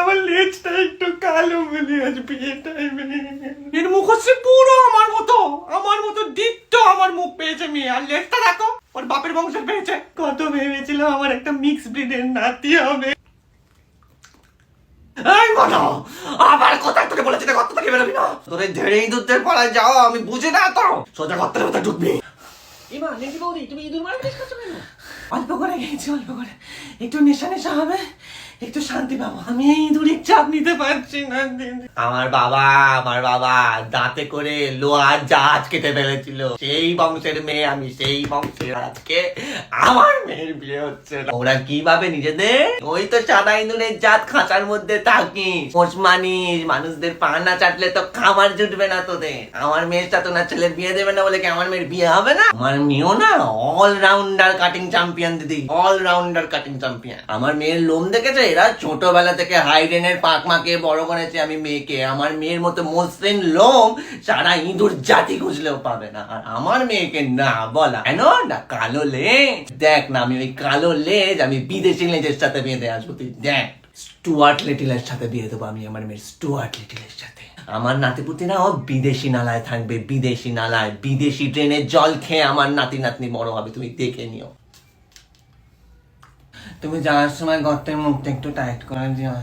আমার লেজটা একটু কালো বলে আজ বিয়ে টাইমে এর মুখ হচ্ছে পুরো আমার মতো ডিট্টো আমার মুখ পেয়েছে মেয়ে। আর লেজটা দেখো ওর বাপের বংশের পেয়েছে। কত ভেবেছিলাম আমার একটা মিক্স ব্রিডের নাতি হবে। এই মনো, আবার কোথায় তোকে বলেছি না গর্ত থেকে বেরোবি না। তোরে ঝেড়ে ইঁদুরদের পাড়ায় যাও আমি বুঝি না তো। সোজা গর্তের ভেতর ঢুকবি। এমা নেকি বৌদি তুমি ইঁদুর মারা জিনিস খাচ্ছ কেন? অল্প করে খেয়েছি, অল্প করে। একটু নেশা নেশা হবে, একটু শান্তি পাবো। আমি এই ইঁদুরের চাপ নিতে পারছি না। আমার বাবা দাঁতে করে লোহার জাহাজ কেটে ফেলেছিল। সেই বংশের মেয়ে আমি, সেই বংশের। আজকে আমার মেয়ের বিয়ে হচ্ছে না। ওরা কিভাবে নিজেদের ওই তো সাদা ইঁদুরের জাত খাঁচার মধ্যে থাকিস, পোষ মানিস, মানুষদের পা না চাটলে তো খাবার জুটবে না তোদের। আমার মেয়ের সাথে না ছেলের বিয়ে দেবে না বলে কি আমার মেয়ের বিয়ে হবে না? আমার মেয়েও না অলরাউন্ডার কাটিং চ্যাম্পিয়ন দিদি, অলরাউন্ডার কাটিং চ্যাম্পিয়ন। আমার মেয়ের লোম দেখেছে? এরা ছোটবেলা থেকে হাইডেনের পাক মাকে বড় করেছে আমি মেয়েকে। আমার মেয়ের মতো মসৃণ লোম সারা ইঁদুর জাতি খুঁজলেও পাবে না। আর আমার মেয়েকে না বলা কেন না কালো লেজ। দেখ না আমি ওই কালো লেজ আমি বিদেশি লেজের সাথে বেঁধে আসবো, তুই দেখ। স্টুয়ার্ট লিটিলের সাথে বিয়ে দেবো আমি আমার মেয়ের, স্টুয়ার্ট লিটিলের সাথে। আমার নাতিপুতিরা ও বিদেশি নালায় থাকবে, বিদেশি নালায়, বিদেশি ট্রেনের জল খেয়ে আমার নাতি নাতনি বড় হবে, তুমি দেখে নিও। তুমি যাওয়ার সময় গর্তের মুখটা একটু টাইট করে দিও।